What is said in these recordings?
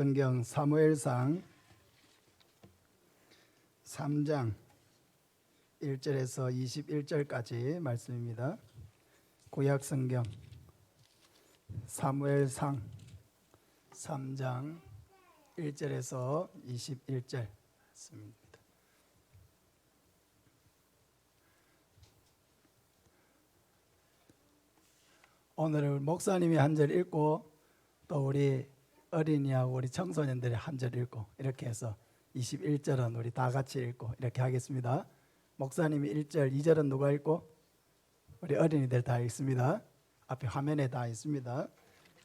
성경 사무엘상 3장 1절에서 21절까지 말씀입니다. 구약 성경 사무엘상 3장 1절에서 21절 말씀입니다. 오늘 목사님이 한 절 읽고 또 우리 어린이하고 우리 청소년들이 한 절 읽고 이렇게 해서 21절은 우리 다 같이 읽고 이렇게 하겠습니다. 목사님이 1절, 2절은 누가 읽고? 우리 어린이들 다 읽습니다. 앞에 화면에 다 있습니다.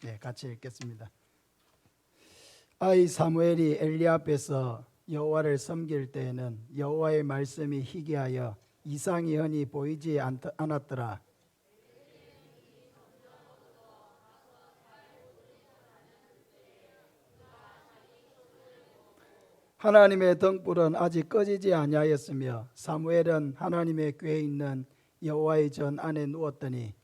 네, 같이 읽겠습니다. 아이 사무엘이 엘리 앞에서 여호와를 섬길 때에는 여호와의 말씀이 희귀하여 이상이 흔히 보이지 않았더라. 하나님의 등불은 아직 꺼지지 아니하였으며 사무엘은 하나님의 궤에 있는 여호와의 전 안에 누웠더니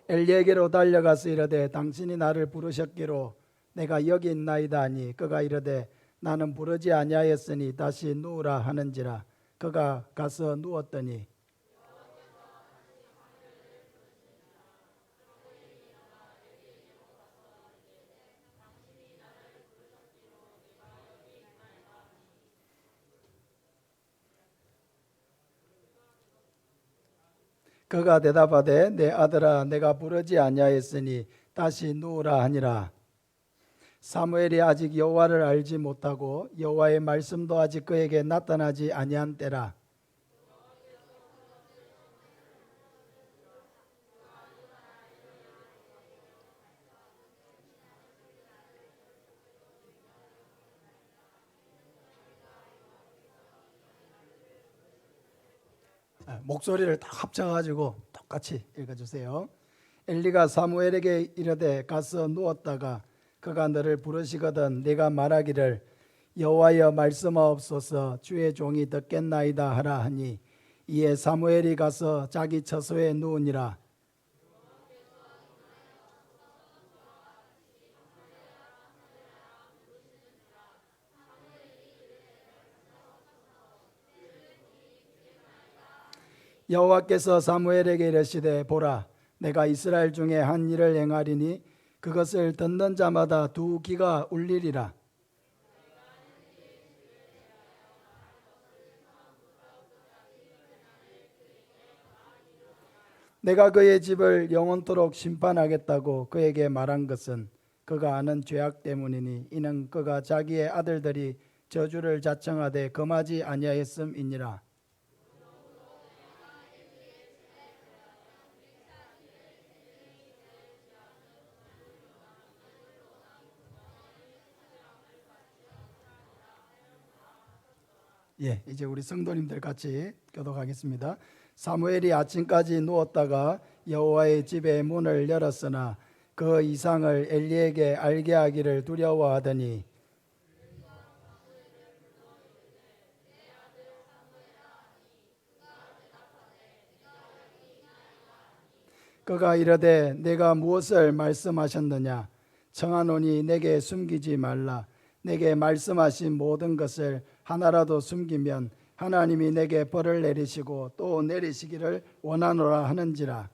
엘리에게로 달려가서 이르되 당신이 나를 부르셨기로 내가 여기 있나이다 하니 그가 이르되 나는 부르지 아니하였으니 다시 누우라 하는지라. 그가 가서 누웠더니 그가 대답하되 내 아들아 내가 부르지 아니하였으니 다시 누우라 하니라. 사무엘이 아직 여호와를 알지 못하고 여호와의 말씀도 아직 그에게 나타나지 아니한 때라. 목소리를 다 합쳐가지고 똑같이 읽어주세요. 엘리가 사무엘에게 이르되 가서 누웠다가 그가 너를 부르시거든 네가 말하기를 여호와여 말씀하옵소서 주의 종이 듣겠나이다 하라 하니 이에 사무엘이 가서 자기 처소에 누우니라. 여호와께서 사무엘에게 이르시되 보라 내가 이스라엘 중에 한 일을 행하리니 그것을 듣는 자마다 두 귀가 울리리라. 내가 그의 집을 영원토록 심판하겠다고 그에게 말한 것은 그가 아는 죄악 때문이니 이는 그가 자기의 아들들이 저주를 자청하되 금하지 아니하였음이니라. 이제 우리 성도님들 같이 교독하겠습니다. 사무엘이 아침까지 누웠다가 여호와의 집의 문을 열었으나 그 이상을 엘리에게 알게 하기를 두려워하더니 그가 이르되 내가 무엇을 말씀하셨느냐 청하노니 내게 숨기지 말라. 내게 말씀하신 모든 것을 하나라도 숨기면 하나님이 내게 벌을 내리시고 또 내리시기를 원하노라 하는지라.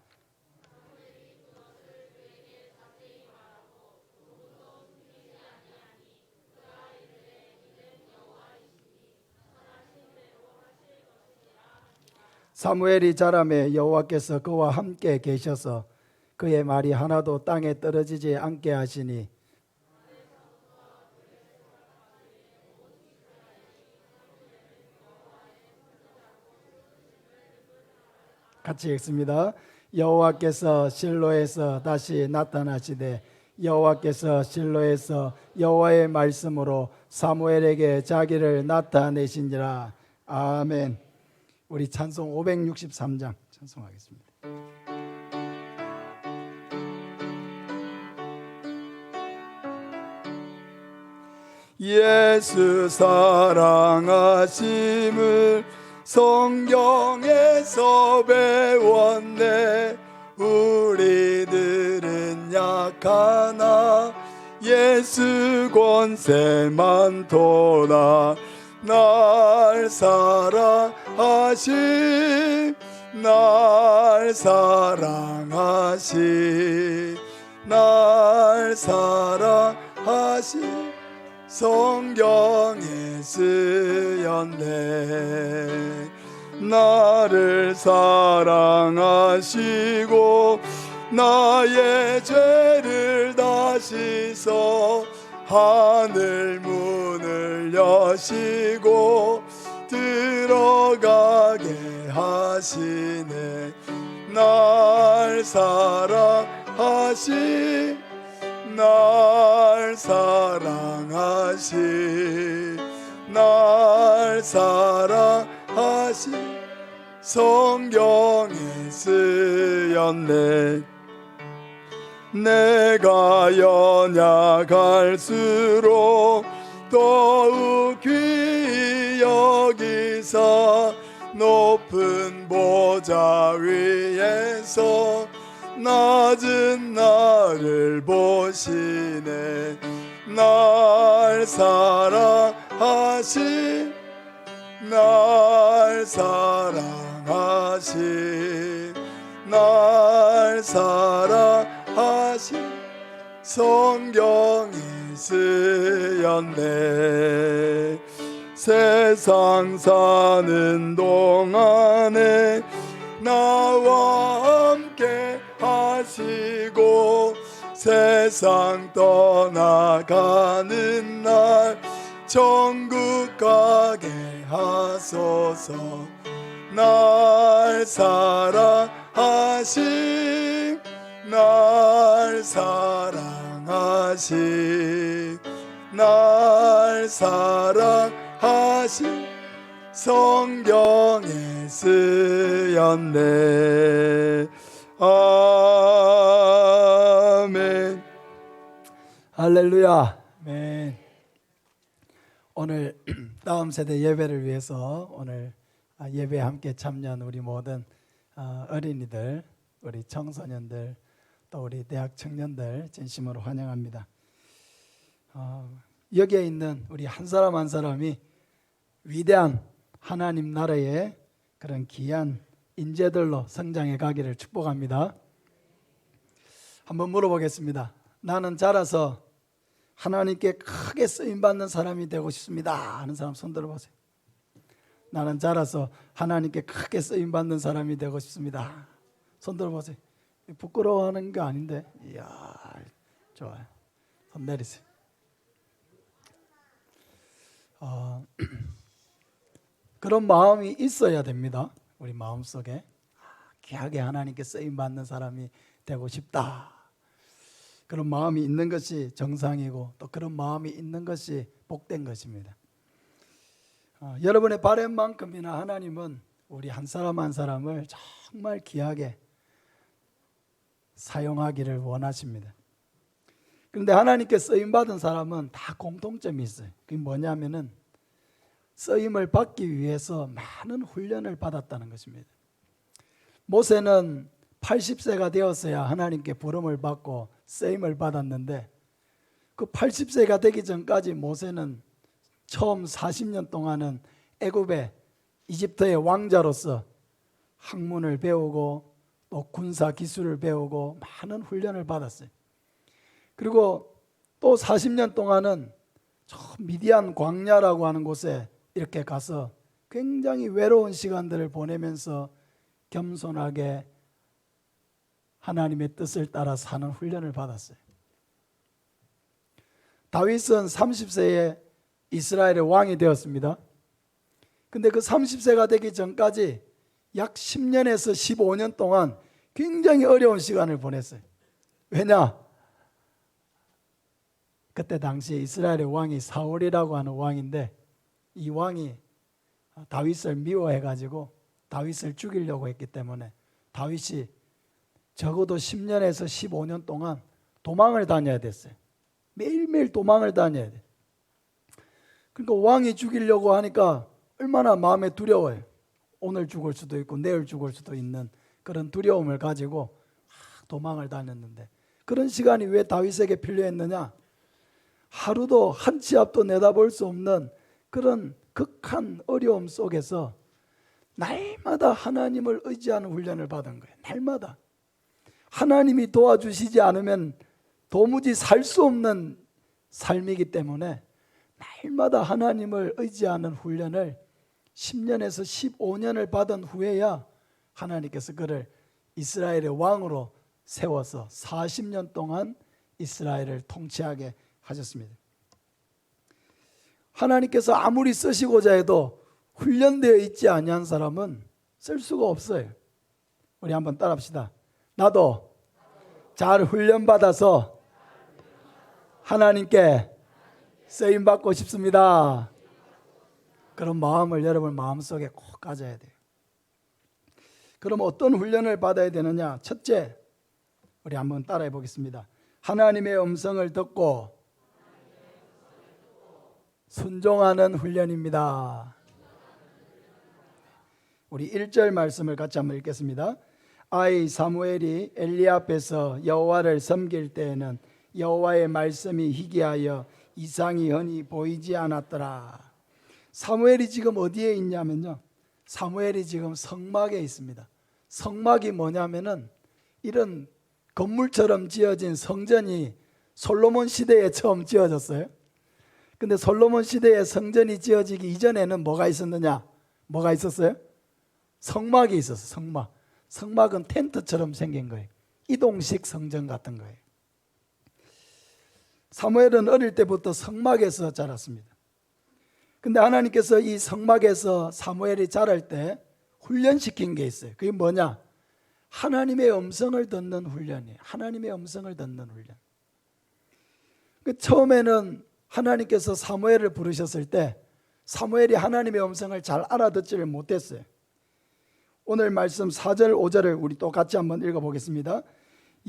사무엘이 자라매 여호와께서 그와 함께 계셔서 그의 말이 하나도 땅에 떨어지지 않게 하시니 같이 읽습니다. 여호와께서 실로에서 다시 나타나시되 여호와께서 실로에서 여호와의 말씀으로 사무엘에게 자기를 나타내시니라. 아멘. 우리 찬송 563장 찬송하겠습니다. 예수 사랑하심을 성경에서 배웠네. 가나 예수 권세 많도다 날 사랑하시 날 사랑하시 날 사랑하시 성경에 쓰였네 나를 사랑하시고 나의 죄를 다 씻어 하늘 문을 여시고 들어가게 하시네 날 사랑하시 날 사랑하시 날 사랑하시 성경에 쓰였네 내가 연약할수록 더욱 귀히 여기사 높은 보좌 위에서 낮은 나를 보시네 날 사랑하시 날 사랑하시 날 사랑하시 성경에 쓰였네 세상 사는 동안에 나와 함께 하시고 세상 떠나가는 날 천국 가게 하소서 날 사랑하시 날 사랑하시 날 사랑하시 성경에 쓰였네 아멘 할렐루야. 아멘. 오늘 다음 세대 예배를 위해서 오늘 예배에 함께 참여한 우리 모든 어린이들, 우리 청소년들, 또 우리 대학 청년들 진심으로 환영합니다. 여기에 있는 우리 한 사람 한 사람이 위대한 하나님 나라의 그런 귀한 인재들로 성장해 가기를 축복합니다. 한번 물어보겠습니다. 나는 자라서 하나님께 크게 쓰임받는 사람이 되고 싶습니다 하는 사람 손 들어보세요. 나는 자라서 하나님께 크게 쓰임받는 사람이 되고 싶습니다. 손 들어보세요. 부끄러워하는 게 아닌데. 이야, 좋아요. 손 내리세요. 그런 마음이 있어야 됩니다. 우리 마음속에 귀하게 하나님께 쓰임받는 사람이 되고 싶다. 그런 마음이 있는 것이 정상이고 또 그런 마음이 있는 것이 복된 것입니다. 여러분의 바램만큼이나 하나님은 우리 한 사람 한 사람을 정말 귀하게 사용하기를 원하십니다. 그런데 하나님께 쓰임받은 사람은 다 공통점이 있어요. 그게 뭐냐면은 쓰임을 받기 위해서 많은 훈련을 받았다는 것입니다. 모세는 80세가 되었어야 하나님께 부름을 받고 쓰임을 받았는데 그 80세가 되기 전까지 모세는 처음 40년 동안은 애굽의 이집트의 왕자로서 학문을 배우고 또 군사 기술을 배우고 많은 훈련을 받았어요. 그리고 또 40년 동안은 저 미디안 광야라고 하는 곳에 이렇게 가서 굉장히 외로운 시간들을 보내면서 겸손하게 하나님의 뜻을 따라 사는 훈련을 받았어요. 다윗은 30세에 이스라엘의 왕이 되었습니다. 근데 그 30세가 되기 전까지 약 10년에서 15년 동안 굉장히 어려운 시간을 보냈어요. 왜냐? 그때 당시에 이스라엘의 왕이 사울이라고 하는 왕인데 이 왕이 다윗을 미워해가지고 다윗을 죽이려고 했기 때문에 다윗이 적어도 10년에서 15년 동안 도망을 다녀야 됐어요. 매일매일 도망을 다녀야 돼. 그러니까 왕이 죽이려고 하니까 얼마나 마음에 두려워요. 오늘 죽을 수도 있고 내일 죽을 수도 있는 그런 두려움을 가지고 도망을 다녔는데 그런 시간이 왜 다윗에게 필요했느냐? 하루도 한 치 앞도 내다볼 수 없는 그런 극한 어려움 속에서 날마다 하나님을 의지하는 훈련을 받은 거예요. 날마다. 하나님이 도와주시지 않으면 도무지 살 수 없는 삶이기 때문에 날마다 하나님을 의지하는 훈련을 10년에서 15년을 받은 후에야 하나님께서 그를 이스라엘의 왕으로 세워서 40년 동안 이스라엘을 통치하게 하셨습니다. 하나님께서 아무리 쓰시고자 해도 훈련되어 있지 아니한 사람은 쓸 수가 없어요. 우리 한번 따라합시다. 나도 잘 훈련받아서 하나님께 쓰임받고 싶습니다. 그런 마음을 여러분 마음속에 꼭 가져야 돼요. 그럼 어떤 훈련을 받아야 되느냐? 첫째, 우리 한번 따라해 보겠습니다. 하나님의 음성을 듣고 순종하는 훈련입니다. 우리 1절 말씀을 같이 한번 읽겠습니다. 아이 사무엘이 엘리 앞에서 여호와를 섬길 때에는 여호와의 말씀이 희귀하여 이상이 흔히 보이지 않았더라. 사무엘이 지금 어디에 있냐면요, 사무엘이 지금 성막에 있습니다. 성막이 뭐냐면은 이런 건물처럼 지어진 성전이 솔로몬 시대에 처음 지어졌어요. 근데 솔로몬 시대에 성전이 지어지기 이전에는 뭐가 있었느냐? 뭐가 있었어요? 성막이 있었어요. 성막. 성막은 텐트처럼 생긴 거예요. 이동식 성전 같은 거예요. 사무엘은 어릴 때부터 성막에서 자랐습니다. 근데 하나님께서 이 성막에서 사무엘이 자랄 때 훈련시킨 게 있어요. 그게 뭐냐? 하나님의 음성을 듣는 훈련이에요. 하나님의 음성을 듣는 훈련. 처음에는 하나님께서 사무엘을 부르셨을 때 사무엘이 하나님의 음성을 잘 알아듣지를 못했어요. 오늘 말씀 4절 5절을 우리 또 같이 한번 읽어보겠습니다.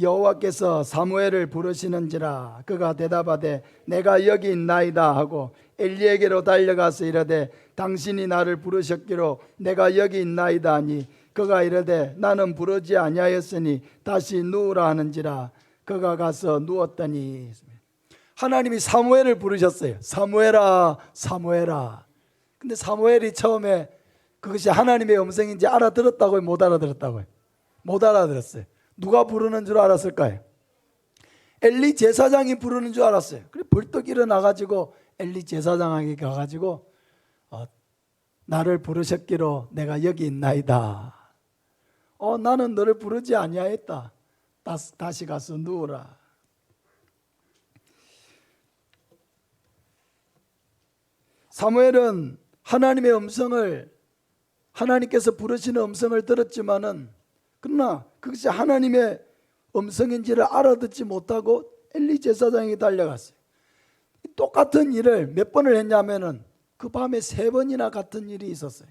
여호와께서 사무엘을 부르시는지라 그가 대답하되 내가 여기 있나이다 하고 엘리에게로 달려가서 이르되 당신이 나를 부르셨기로 내가 여기 있나이다 하니 그가 이르되 나는 부르지 아니하였으니 다시 누우라 하는지라 그가 가서 누웠더니. 하나님이 사무엘을 부르셨어요. 사무엘아 사무엘아. 근데 사무엘이 처음에 그것이 하나님의 음성인지 알아들었다고요? 못 알아들었다고요? 못 알아들었어요. 누가 부르는 줄 알았을까요? 엘리 제사장이 부르는 줄 알았어요. 그래 벌떡 일어나가지고 엘리 제사장에게 가가지고 나를 부르셨기로 내가 여기 있나이다. 나는 너를 부르지 아니하였다. 다시 가서 누우라. 사무엘은 하나님의 음성을, 하나님께서 부르시는 음성을 들었지만은 그러나 그것이 하나님의 음성인지를 알아듣지 못하고 엘리 제사장에게 달려갔어요. 똑같은 일을 몇 번을 했냐면은 그 밤에 3번이나 같은 일이 있었어요.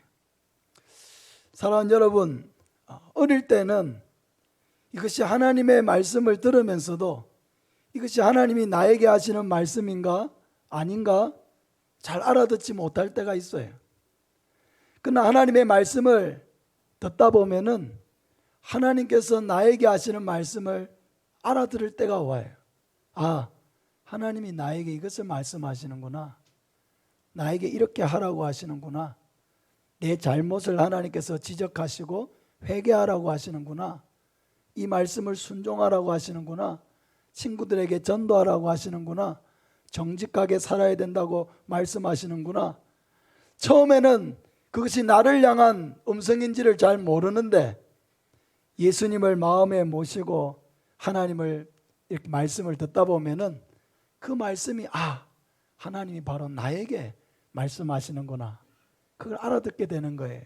사랑하는 여러분, 어릴 때는 이것이 하나님의 말씀을 들으면서도 이것이 하나님이 나에게 하시는 말씀인가 아닌가 잘 알아듣지 못할 때가 있어요. 그러나 하나님의 말씀을 듣다 보면은 하나님께서 나에게 하시는 말씀을 알아들을 때가 와요. 하나님이 나에게 이것을 말씀하시는구나. 나에게 이렇게 하라고 하시는구나. 내 잘못을 하나님께서 지적하시고 회개하라고 하시는구나. 이 말씀을 순종하라고 하시는구나. 친구들에게 전도하라고 하시는구나. 정직하게 살아야 된다고 말씀하시는구나. 처음에는 그것이 나를 향한 음성인지를 잘 모르는데 예수님을 마음에 모시고 하나님을 이렇게 말씀을 듣다 보면은 그 말씀이 하나님이 바로 나에게 말씀하시는구나. 그걸 알아듣게 되는 거예요.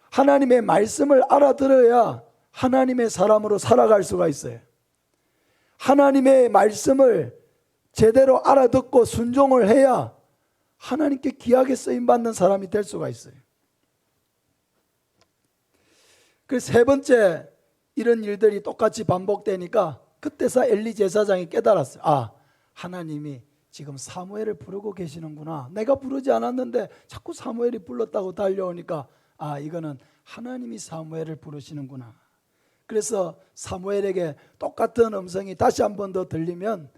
하나님의 말씀을 알아들어야 하나님의 사람으로 살아갈 수가 있어요. 하나님의 말씀을 제대로 알아듣고 순종을 해야 하나님께 귀하게 쓰임받는 사람이 될 수가 있어요. 그래서 3번째 이런 일들이 똑같이 반복되니까 그때서 엘리 제사장이 깨달았어요. 하나님이 지금 사무엘을 부르고 계시는구나. 내가 부르지 않았는데 자꾸 사무엘이 불렀다고 달려오니까 이거는 하나님이 사무엘을 부르시는구나. 그래서 사무엘에게 똑같은 음성이 다시 한 번 더 들리면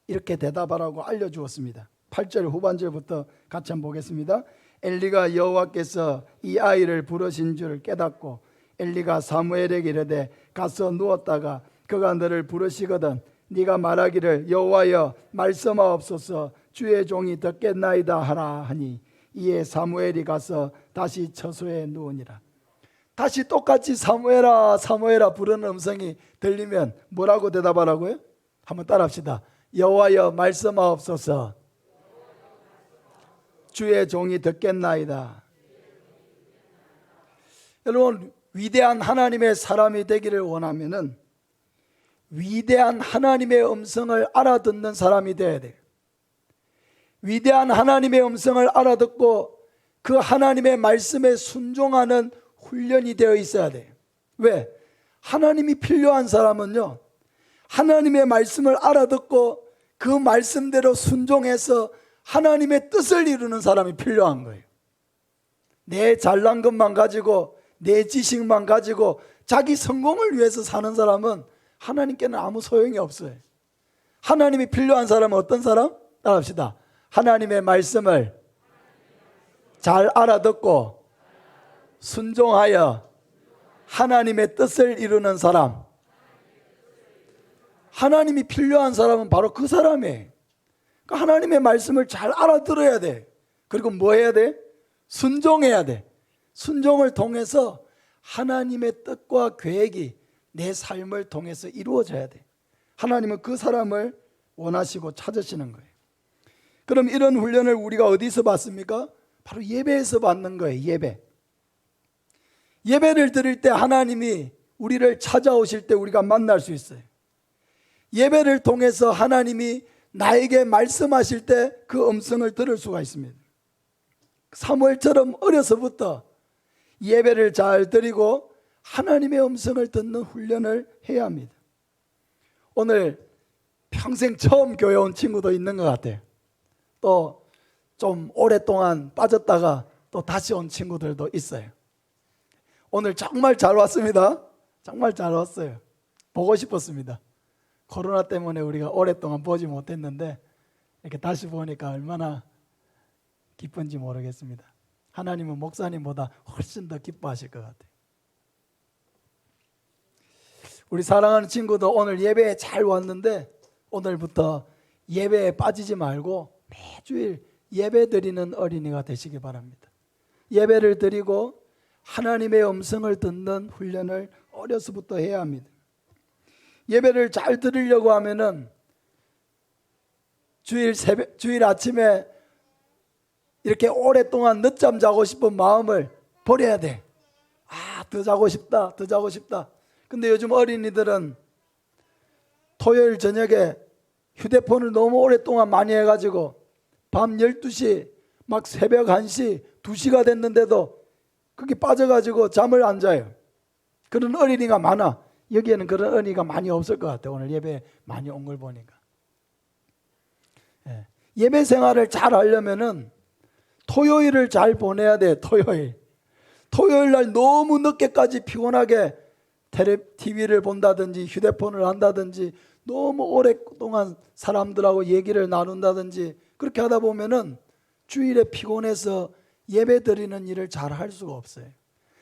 이렇게 대답하라고 알려주었습니다. 8절 후반절부터 같이 한번 보겠습니다. 엘리가 여호와께서 이 아이를 부르신 줄 깨닫고 엘리가 사무엘에게 이르되 가서 누웠다가 그가 너를 부르시거든 네가 말하기를 여호와여 말씀하옵소서 주의 종이 듣겠나이다 하라 하니 이에 사무엘이 가서 다시 처소에 누우니라. 다시 똑같이 사무엘아 사무엘아 부르는 음성이 들리면 뭐라고 대답하라고요? 한번 따라합시다. 여호와여 말씀하옵소서 주의 종이 듣겠나이다. 여러분 위대한 하나님의 사람이 되기를 원하면은 위대한 하나님의 음성을 알아듣는 사람이 되어야 돼요. 위대한 하나님의 음성을 알아듣고 그 하나님의 말씀에 순종하는 훈련이 되어 있어야 돼요. 왜? 하나님이 필요한 사람은요, 하나님의 말씀을 알아듣고 그 말씀대로 순종해서 하나님의 뜻을 이루는 사람이 필요한 거예요. 내 잘난 것만 가지고 내 지식만 가지고 자기 성공을 위해서 사는 사람은 하나님께는 아무 소용이 없어요. 하나님이 필요한 사람은 어떤 사람? 따라합시다. 하나님의 말씀을 잘 알아듣고 순종하여 하나님의 뜻을 이루는 사람. 하나님이 필요한 사람은 바로 그 사람이에요. 그러니까 하나님의 말씀을 잘 알아들어야 돼. 그리고 뭐 해야 돼? 순종해야 돼. 순종을 통해서 하나님의 뜻과 계획이 내 삶을 통해서 이루어져야 돼. 하나님은 그 사람을 원하시고 찾으시는 거예요. 그럼 이런 훈련을 우리가 어디서 받습니까? 바로 예배에서 받는 거예요. 예배. 예배를 드릴 때 하나님이 우리를 찾아오실 때 우리가 만날 수 있어요. 예배를 통해서 하나님이 나에게 말씀하실 때 그 음성을 들을 수가 있습니다. 사무엘처럼 어려서부터 예배를 잘 드리고 하나님의 음성을 듣는 훈련을 해야 합니다. 오늘 평생 처음 교회 온 친구도 있는 것 같아요. 또 좀 오랫동안 빠졌다가 또 다시 온 친구들도 있어요. 오늘 정말 잘 왔습니다. 정말 잘 왔어요. 보고 싶었습니다. 코로나 때문에 우리가 오랫동안 보지 못했는데 이렇게 다시 보니까 얼마나 기쁜지 모르겠습니다. 하나님은 목사님보다 훨씬 더 기뻐하실 것 같아요. 우리 사랑하는 친구도 오늘 예배에 잘 왔는데 오늘부터 예배에 빠지지 말고 매주일 예배 드리는 어린이가 되시기 바랍니다. 예배를 드리고 하나님의 음성을 듣는 훈련을 어려서부터 해야 합니다. 예배를 잘 드리려고 하면은 주일 아침에 이렇게 오랫동안 늦잠 자고 싶은 마음을 버려야 돼. 더 자고 싶다, 더 자고 싶다. 근데 요즘 어린이들은 토요일 저녁에 휴대폰을 너무 오랫동안 많이 해가지고 밤 12시, 막 새벽 1시, 2시가 됐는데도 그게 빠져가지고 잠을 안 자요. 그런 어린이가 많아. 여기에는 그런 어린이가 많이 없을 것 같아요. 오늘 예배 많이 온 걸 보니까. 예배 생활을 잘 하려면은 토요일을 잘 보내야 돼. 토요일 날 너무 늦게까지 피곤하게 TV를 본다든지 휴대폰을 한다든지 너무 오랫동안 사람들하고 얘기를 나눈다든지 그렇게 하다 보면은 주일에 피곤해서 예배 드리는 일을 잘 할 수가 없어요.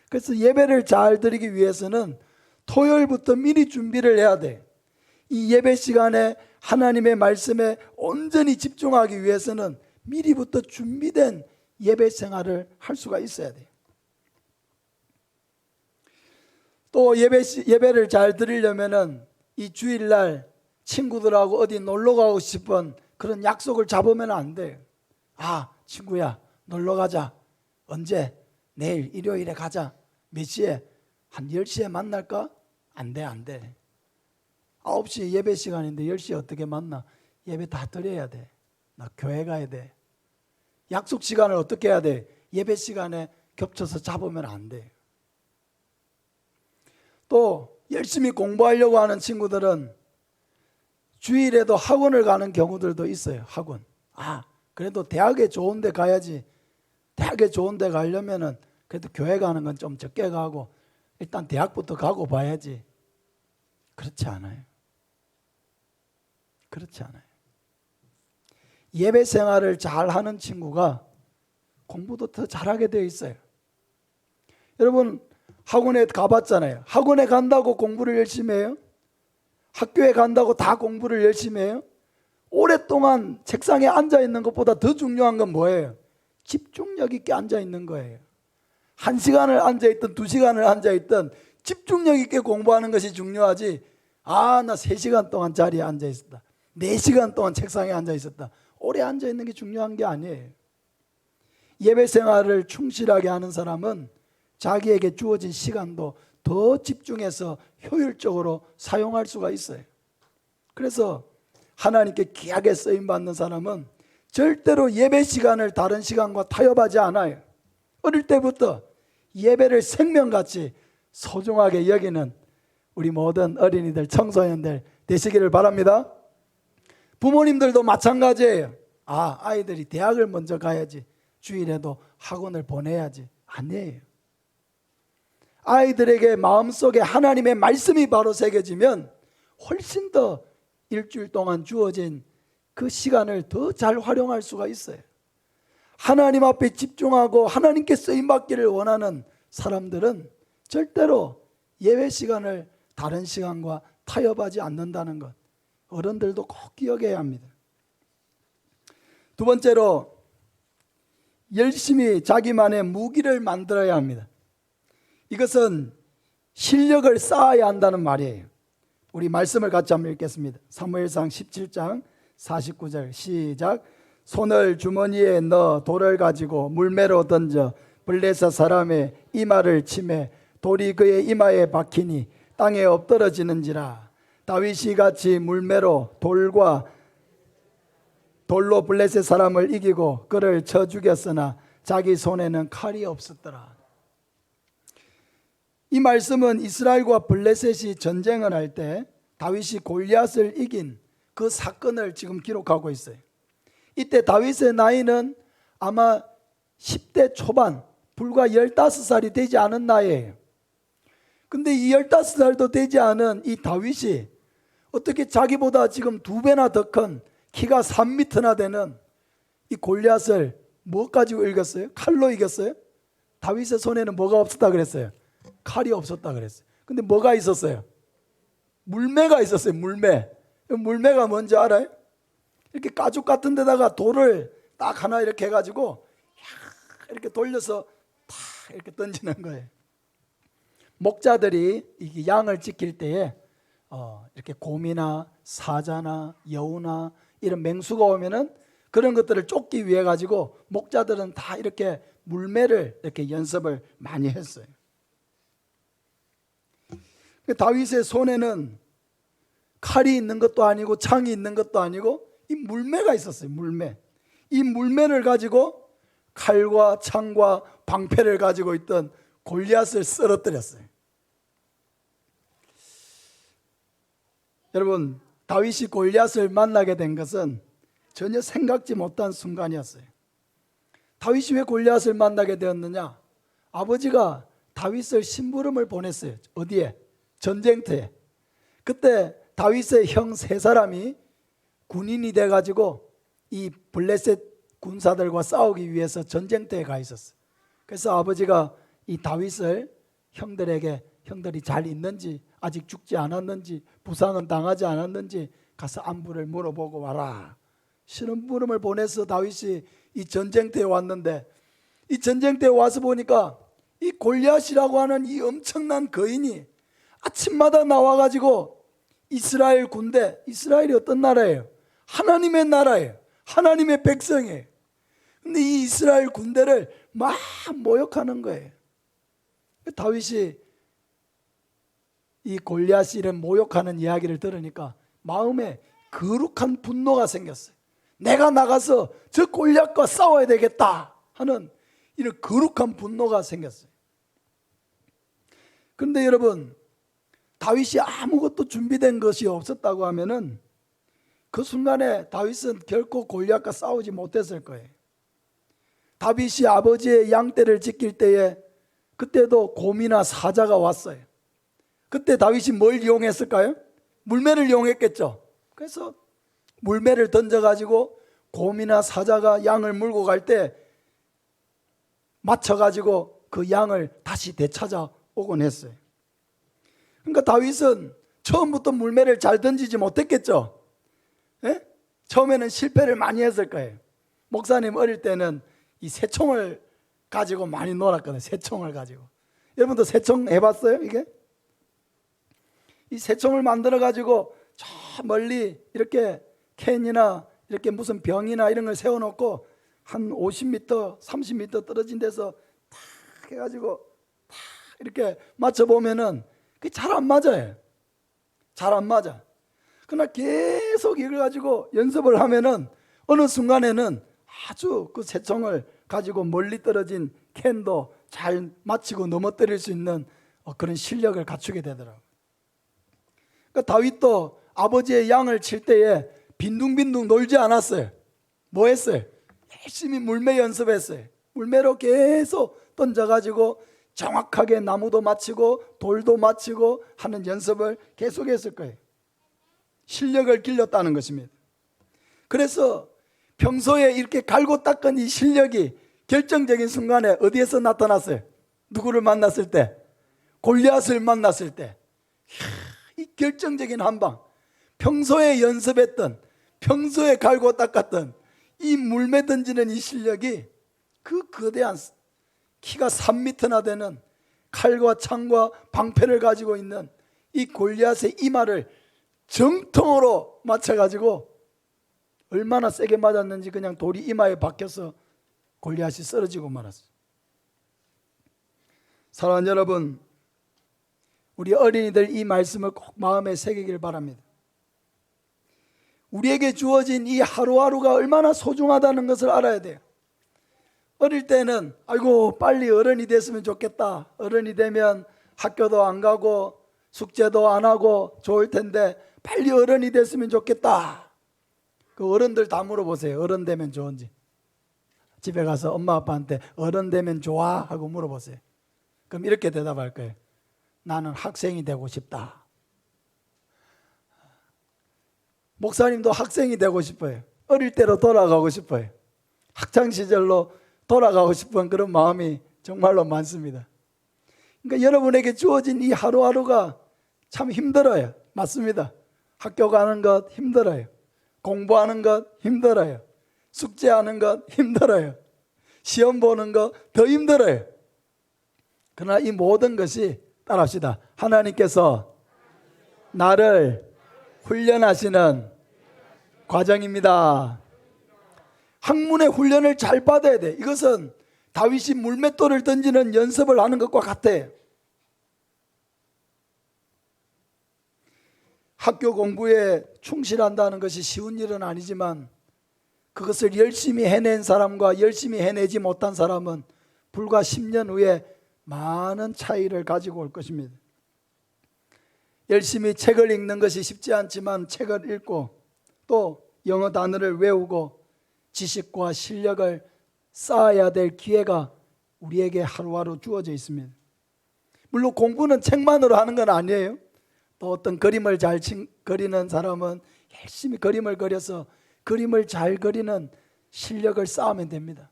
그래서 예배를 잘 드리기 위해서는 토요일부터 미리 준비를 해야 돼. 이 예배 시간에 하나님의 말씀에 온전히 집중하기 위해서는 미리부터 준비된 예배 생활을 할 수가 있어야 돼요. 또 예배를 잘 드리려면은 이 주일날 친구들하고 어디 놀러 가고 싶은 그런 약속을 잡으면 안 돼요. 친구야 놀러 가자. 언제? 내일 일요일에 가자. 몇 시에? 한 10시에 만날까? 안 돼. 9시 예배 시간인데 10시에 어떻게 만나? 예배 다 드려야 돼. 나 교회 가야 돼. 약속 시간을 어떻게 해야 돼? 예배 시간에 겹쳐서 잡으면 안 돼. 또 열심히 공부하려고 하는 친구들은 주일에도 학원을 가는 경우들도 있어요. 학원. 그래도 대학에 좋은 데 가야지. 대학에 좋은 데 가려면은 그래도 교회 가는 건 좀 적게 가고 일단 대학부터 가고 봐야지. 그렇지 않아요. 그렇지 않아요. 예배 생활을 잘하는 친구가 공부도 더 잘하게 되어 있어요. 여러분 학원에 가봤잖아요. 학원에 간다고 공부를 열심히 해요? 학교에 간다고 다 공부를 열심히 해요? 오랫동안 책상에 앉아 있는 것보다 더 중요한 건 뭐예요? 집중력 있게 앉아 있는 거예요. 1시간을 앉아 있든 2시간을 앉아 있든 집중력 있게 공부하는 것이 중요하지. 나 3시간 동안 자리에 앉아 있었다, 4시간 동안 책상에 앉아 있었다, 오래 앉아 있는 게 중요한 게 아니에요. 예배 생활을 충실하게 하는 사람은 자기에게 주어진 시간도 더 집중해서 효율적으로 사용할 수가 있어요. 그래서 하나님께 귀하게 쓰임받는 사람은 절대로 예배 시간을 다른 시간과 타협하지 않아요. 어릴 때부터 예배를 생명같이 소중하게 여기는 우리 모든 어린이들, 청소년들 되시기를 바랍니다. 부모님들도 마찬가지예요. 아이들이 대학을 먼저 가야지, 주일에도 학원을 보내야지. 아니에요. 아이들에게 마음속에 하나님의 말씀이 바로 새겨지면 훨씬 더 일주일 동안 주어진 그 시간을 더 잘 활용할 수가 있어요. 하나님 앞에 집중하고 하나님께 쓰임받기를 원하는 사람들은 절대로 예배 시간을 다른 시간과 타협하지 않는다는 것, 어른들도 꼭 기억해야 합니다. 두 번째로, 열심히 자기만의 무기를 만들어야 합니다. 이것은 실력을 쌓아야 한다는 말이에요. 우리 말씀을 같이 한번 읽겠습니다. 사무엘상 17장 49절 시작. 손을 주머니에 넣어 돌을 가지고 물매로 던져 블레셋 사람의 이마를 치매 돌이 그의 이마에 박히니 땅에 엎드러지는지라. 다윗이 같이 물매로 돌로 블레셋 사람을 이기고 그를 쳐 죽였으나 자기 손에는 칼이 없었더라. 이 말씀은 이스라엘과 블레셋이 전쟁을 할 때 다윗이 골리앗을 이긴 그 사건을 지금 기록하고 있어요. 이때 다윗의 나이는 아마 10대 초반, 불과 15살이 되지 않은 나이에요. 근데 이 15살도 되지 않은 이 다윗이 어떻게 자기보다 지금 2배나 더 큰 키가 3m나 되는 이 골리앗을 뭐 가지고 이겼어요? 칼로 이겼어요? 다윗의 손에는 뭐가 없었다 그랬어요? 칼이 없었다 그랬어요. 근데 뭐가 있었어요? 물매가 있었어요. 물매가 뭔지 알아요? 이렇게 가죽 같은 데다가 돌을 딱 하나 이렇게 해가지고 이렇게 돌려서 탁 이렇게 던지는 거예요. 목자들이 이 양을 지킬 때에 이렇게 곰이나 사자나 여우나 이런 맹수가 오면은 그런 것들을 쫓기 위해 가지고 목자들은 다 이렇게 물매를 이렇게 연습을 많이 했어요. 다윗의 손에는 칼이 있는 것도 아니고 창이 있는 것도 아니고 이 물매가 있었어요. 물매. 이 물매를 가지고 칼과 창과 방패를 가지고 있던 골리앗을 쓰러뜨렸어요. 여러분, 다윗이 골리앗을 만나게 된 것은 전혀 생각지 못한 순간이었어요. 다윗이 왜 골리앗을 만나게 되었느냐? 아버지가 다윗을 심부름을 보냈어요. 어디에? 전쟁터에. 그때 다윗의 형 3사람이 군인이 돼가지고 이 블레셋 군사들과 싸우기 위해서 전쟁터에 가 있었어요. 그래서 아버지가 이 다윗을 형들에게 형들이 잘 있는지, 아직 죽지 않았는지, 부상은 당하지 않았는지 가서 안부를 물어보고 와라. 신음부름을 보내서 다윗이 이 전쟁터에 왔는데, 이 전쟁터에 와서 보니까 이 골리앗이라고 하는 이 엄청난 거인이 아침마다 나와가지고 이스라엘 군대, 이스라엘이 어떤 나라예요? 하나님의 나라예요. 하나님의 백성이에요. 근데 이 이스라엘 군대를 막 모욕하는 거예요. 다윗이 이 골리앗이 이런 모욕하는 이야기를 들으니까 마음에 거룩한 분노가 생겼어요. 내가 나가서 저 골리앗과 싸워야 되겠다 하는 이런 거룩한 분노가 생겼어요. 그런데 여러분, 다윗이 아무것도 준비된 것이 없었다고 하면은 그 순간에 다윗은 결코 골리앗과 싸우지 못했을 거예요. 다윗이 아버지의 양떼를 지킬 때에 그때도 곰이나 사자가 왔어요. 그때 다윗이 뭘 이용했을까요? 물매를 이용했겠죠. 그래서 물매를 던져가지고 곰이나 사자가 양을 물고 갈 때 맞춰가지고 그 양을 다시 되찾아오곤 했어요. 그러니까 다윗은 처음부터 물매를 잘 던지지 못했겠죠. 예? 처음에는 실패를 많이 했을 거예요. 목사님 어릴 때는 이 새총을 가지고 많이 놀았거든요. 새총을 가지고. 여러분도 새총 해봤어요? 이게? 이 새총을 만들어 가지고 저 멀리 이렇게 캔이나 이렇게 무슨 병이나 이런 걸 세워놓고 한 50m, 30m 떨어진 데서 탁 해가지고 탁 이렇게 맞춰보면은 그게 잘 안 맞아요. 잘 안 맞아. 그러나 계속 이걸 가지고 연습을 하면은 어느 순간에는 아주 그 새총을 가지고 멀리 떨어진 캔도 잘 맞히고 넘어뜨릴 수 있는 그런 실력을 갖추게 되더라고요. 그러니까 다윗도 아버지의 양을 칠 때에 빈둥빈둥 놀지 않았어요. 뭐 했어요? 열심히 물매 연습했어요. 물매로 계속 던져가지고 정확하게 나무도 맞추고 돌도 맞추고 하는 연습을 계속했을 거예요. 실력을 길렀다는 것입니다. 그래서 평소에 이렇게 갈고 닦은 이 실력이 결정적인 순간에 어디에서 나타났어요? 누구를 만났을 때? 골리앗을 만났을 때. 이 결정적인 한방, 평소에 연습했던, 평소에 갈고 닦았던 이 물매 던지는 이 실력이 그 거대한 키가 3m나 되는 칼과 창과 방패를 가지고 있는 이 골리앗의 이마를 정통으로 맞춰가지고 얼마나 세게 맞았는지 그냥 돌이 이마에 박혀서 골리앗이 쓰러지고 말았어요. 사랑하는 여러분, 우리 어린이들 이 말씀을 꼭 마음에 새기길 바랍니다. 우리에게 주어진 이 하루하루가 얼마나 소중하다는 것을 알아야 돼요. 어릴 때는 아이고 빨리 어른이 됐으면 좋겠다. 어른이 되면 학교도 안 가고 숙제도 안 하고 좋을 텐데 빨리 어른이 됐으면 좋겠다. 그 어른들 다 물어보세요. 어른 되면 좋은지. 집에 가서 엄마 아빠한테 어른 되면 좋아 하고 물어보세요. 그럼 이렇게 대답할 거예요. 나는 학생이 되고 싶다. 목사님도 학생이 되고 싶어요. 어릴 때로 돌아가고 싶어요. 학창시절로 돌아가고 싶은 그런 마음이 정말로 많습니다. 그러니까 여러분에게 주어진 이 하루하루가 참 힘들어요. 맞습니다. 학교 가는 것 힘들어요. 공부하는 것 힘들어요. 숙제하는 것 힘들어요. 시험 보는 것 더 힘들어요. 그러나 이 모든 것이 따라합시다. 하나님께서 나를 훈련하시는 과정입니다. 학문의 훈련을 잘 받아야 돼. 이것은 다윗이 물맷돌을 던지는 연습을 하는 것과 같아요. 학교 공부에 충실한다는 것이 쉬운 일은 아니지만 그것을 열심히 해낸 사람과 열심히 해내지 못한 사람은 불과 10년 후에 많은 차이를 가지고 올 것입니다. 열심히 책을 읽는 것이 쉽지 않지만 책을 읽고 또 영어 단어를 외우고 지식과 실력을 쌓아야 될 기회가 우리에게 하루하루 주어져 있습니다. 물론 공부는 책만으로 하는 건 아니에요. 또 어떤 그림을 잘 그리는 사람은 열심히 그림을 그려서 그림을 잘 그리는 실력을 쌓으면 됩니다.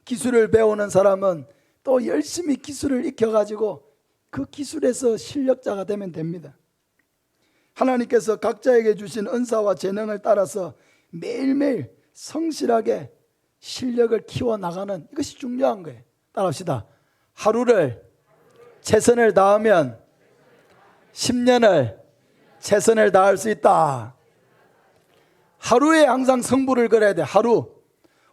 기술을 배우는 사람은 또 열심히 기술을 익혀가지고 그 기술에서 실력자가 되면 됩니다. 하나님께서 각자에게 주신 은사와 재능을 따라서 매일매일 성실하게 실력을 키워나가는 이것이 중요한 거예요. 따라합시다. 하루를 최선을 다하면 10년을 최선을 다할 수 있다. 하루에 항상 성부를 걸어야 돼. 하루.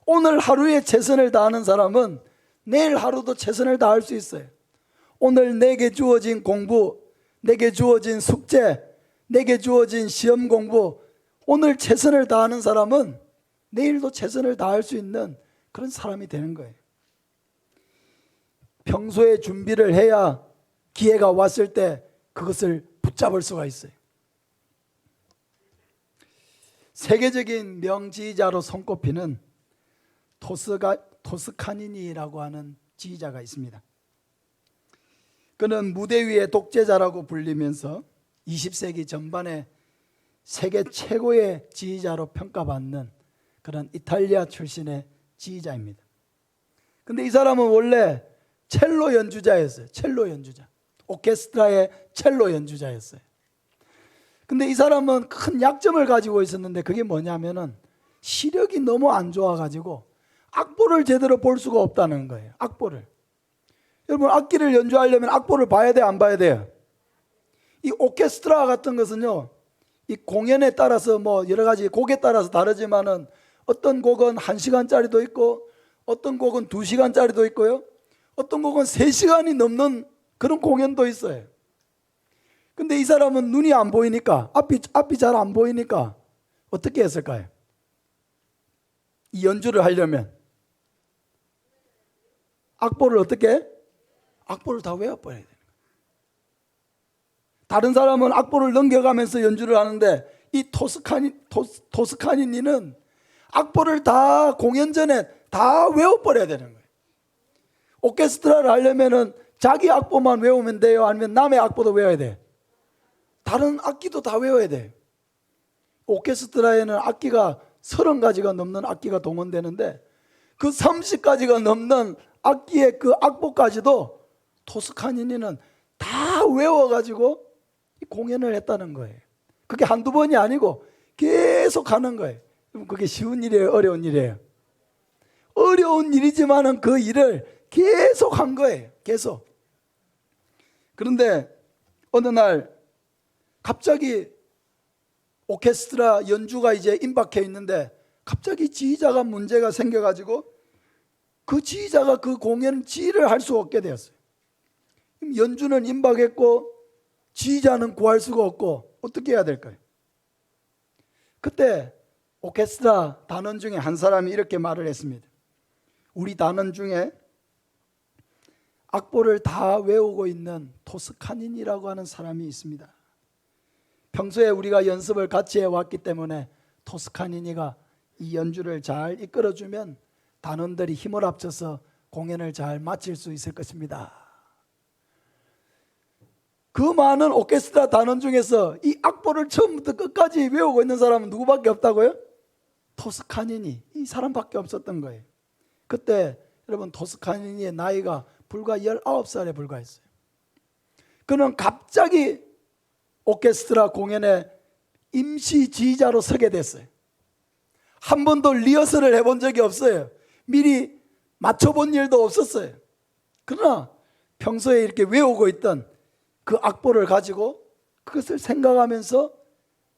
오늘 하루에 최선을 다하는 사람은 내일 하루도 최선을 다할 수 있어요. 오늘 내게 주어진 공부, 내게 주어진 숙제, 내게 주어진 시험 공부, 오늘 최선을 다하는 사람은 내일도 최선을 다할 수 있는 그런 사람이 되는 거예요. 평소에 준비를 해야 기회가 왔을 때 그것을 붙잡을 수가 있어요. 세계적인 명지휘자로 손꼽히는 토스카니니라고 하는 지휘자가 있습니다. 그는 무대 위의 독재자라고 불리면서 20세기 전반에 세계 최고의 지휘자로 평가받는 그런 이탈리아 출신의 지휘자입니다. 근데 이 사람은 원래 첼로 연주자였어요. 첼로 연주자. 오케스트라의 첼로 연주자였어요. 근데 이 사람은 큰 약점을 가지고 있었는데 그게 뭐냐면은 시력이 너무 안 좋아가지고 악보를 제대로 볼 수가 없다는 거예요. 악보를. 여러분 악기를 연주하려면 악보를 봐야 돼요? 안 봐야 돼요? 이 오케스트라 같은 것은요, 이 공연에 따라서 뭐 여러 가지 곡에 따라서 다르지만은 어떤 곡은 1시간짜리도 있고 어떤 곡은 2시간짜리도 있고요. 어떤 곡은 3시간이 넘는 그런 공연도 있어요. 근데 이 사람은 눈이 안 보이니까 앞이 잘 안 보이니까 어떻게 했을까요? 이 연주를 하려면 악보를 어떻게 해? 악보를 다 외워버려야 돼요. 다른 사람은 악보를 넘겨가면서 연주를 하는데 이 토스카니니는 악보를 다 공연 전에 다 외워버려야 되는 거예요. 오케스트라를 하려면은 자기 악보만 외우면 돼요? 아니면 남의 악보도 외워야 돼요? 다른 악기도 다 외워야 돼요. 오케스트라에는 악기가 30가지가 넘는 악기가 동원되는데 그 30가지가 넘는 악기의 그 악보까지도 토스카니니는 다 외워가지고 공연을 했다는 거예요. 그게 한두 번이 아니고 계속 하는 거예요. 그게 쉬운 일이에요? 어려운 일이에요? 어려운 일이지만은 그 일을 계속 한 거예요. 계속. 그런데 어느 날 갑자기 오케스트라 연주가 이제 임박해 있는데 갑자기 지휘자가 문제가 생겨가지고 그 지휘자가 그 공연 지휘를 할 수 없게 되었어요. 연주는 임박했고 지휘자는 구할 수가 없고 어떻게 해야 될까요? 그때 오케스트라 단원 중에 한 사람이 이렇게 말을 했습니다. 우리 단원 중에 악보를 다 외우고 있는 토스카니니라고 하는 사람이 있습니다. 평소에 우리가 연습을 같이 해왔기 때문에 토스카니니가 이 연주를 잘 이끌어주면 단원들이 힘을 합쳐서 공연을 잘 마칠 수 있을 것입니다. 그 많은 오케스트라 단원 중에서 이 악보를 처음부터 끝까지 외우고 있는 사람은 누구밖에 없다고요? 토스카니니, 이 사람밖에 없었던 거예요. 그때 여러분 토스카니니의 나이가 불과 19살에 불과했어요. 그는 갑자기 오케스트라 공연에 임시 지휘자로 서게 됐어요. 한 번도 리허설을 해본 적이 없어요. 미리 맞춰본 일도 없었어요. 그러나 평소에 이렇게 외우고 있던 그 악보를 가지고 그것을 생각하면서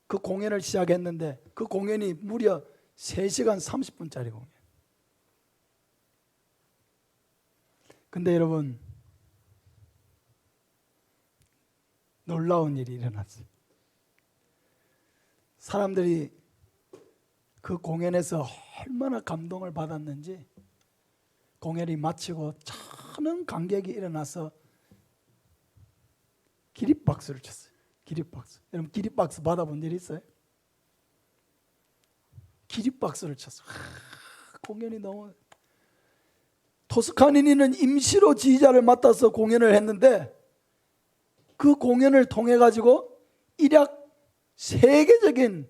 그 공연을 시작했는데 그 공연이 무려 3시간 30분짜리 공연. 근데 여러분 놀라운 일이 일어났어요. 사람들이 그 공연에서 얼마나 감동을 받았는지 공연이 마치고 많은 관객이 일어나서 기립박수를 쳤어요. 기립박수. 여러분 기립박수 받아본 일 있어요? 기립박수를 쳤어요. 공연이 너무 토스카니니는 임시로 지휘자를 맡아서 공연을 했는데 그 공연을 통해 가지고 일약 세계적인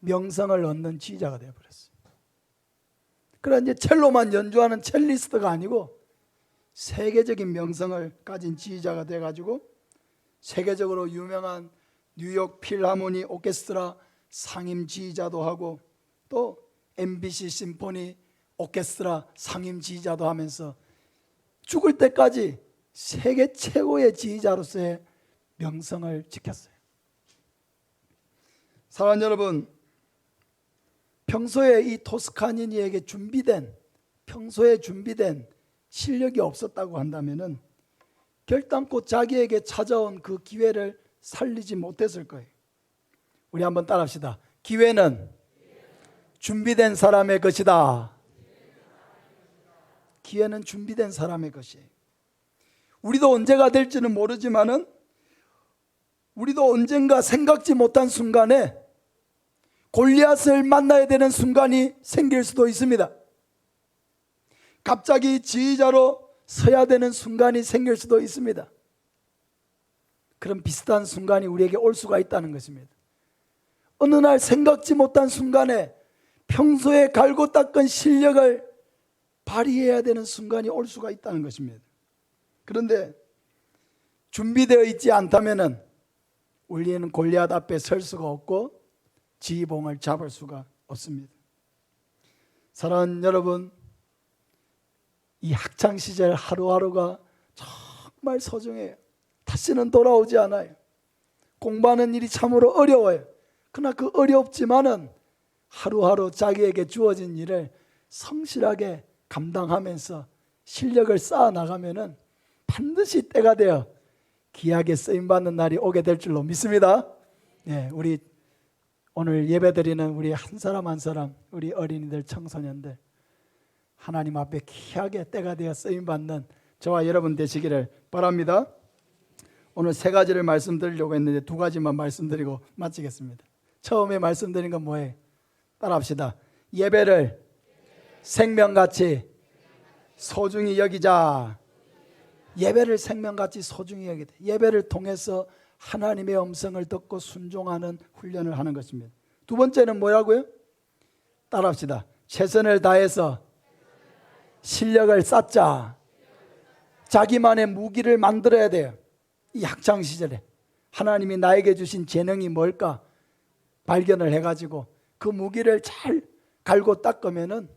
명성을 얻는 지휘자가 되어버렸어요. 그러나 이제 첼로만 연주하는 첼리스트가 아니고 세계적인 명성을 가진 지휘자가 돼가지고 세계적으로 유명한 뉴욕 필하모니 오케스트라 상임 지휘자도 하고 또 MBC 심포니 오케스트라 상임 지휘자도 하면서 죽을 때까지 세계 최고의 지휘자로서의 명성을 지켰어요. 사랑하는 여러분, 평소에 이 토스카니니에게 평소에 준비된 실력이 없었다고 한다면은 결단코 자기에게 찾아온 그 기회를 살리지 못했을 거예요. 우리 한번 따라합시다. 기회는 준비된 사람의 것이다. 기회는 준비된 사람의 것이에요. 우리도 언제가 될지는 모르지만은 우리도 언젠가 생각지 못한 순간에 골리앗을 만나야 되는 순간이 생길 수도 있습니다. 갑자기 지휘자로 서야 되는 순간이 생길 수도 있습니다. 그런 비슷한 순간이 우리에게 올 수가 있다는 것입니다. 어느 날 생각지 못한 순간에 평소에 갈고 닦은 실력을 발휘해야 되는 순간이 올 수가 있다는 것입니다. 그런데 준비되어 있지 않다면 우리는 골리앗 앞에 설 수가 없고 지휘봉을 잡을 수가 없습니다. 사랑하는 여러분, 이 학창시절 하루하루가 정말 소중해요. 다시는 돌아오지 않아요. 공부하는 일이 참으로 어려워요. 그러나 그 어렵지만은 하루하루 자기에게 주어진 일을 성실하게 감당하면서 실력을 쌓아 나가면은 반드시 때가 되어 귀하게 쓰임받는 날이 오게 될 줄로 믿습니다. 네, 우리 오늘 예배드리는 우리 한 사람 한 사람, 우리 어린이들, 청소년들, 하나님 앞에 귀하게 때가 되어 쓰임받는 저와 여러분 되시기를 바랍니다. 오늘 세 가지를 말씀드리려고 했는데 두 가지만 말씀드리고 마치겠습니다. 처음에 말씀드린 건 뭐예요? 따라합시다. 예배를 생명같이 소중히 여기자. 예배를 생명같이 소중히 여기자. 예배를 통해서 하나님의 음성을 듣고 순종하는 훈련을 하는 것입니다. 두 번째는 뭐라고요? 따라합시다. 최선을 다해서 실력을 쌓자. 자기만의 무기를 만들어야 돼요. 이 학창시절에 하나님이 나에게 주신 재능이 뭘까 발견을 해가지고 그 무기를 잘 갈고 닦으면은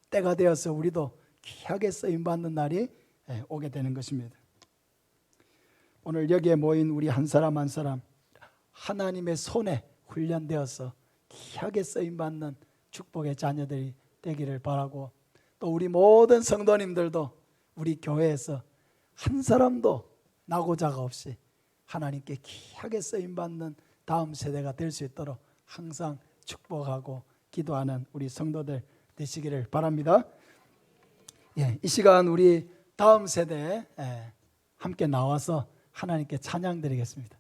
때가 되어서 우리도 귀하게 쓰임받는 날이 오게 되는 것입니다. 오늘 여기에 모인 우리 한 사람 한 사람 하나님의 손에 훈련되어서 귀하게 쓰임받는 축복의 자녀들이 되기를 바라고, 또 우리 모든 성도님들도 우리 교회에서 한 사람도 나고자가 없이 하나님께 귀하게 쓰임받는 다음 세대가 될 수 있도록 항상 축복하고 기도하는 우리 성도들 되시기를 바랍니다. 이 시간 우리 다음 세대에 함께 나와서 하나님께 찬양 드리겠습니다.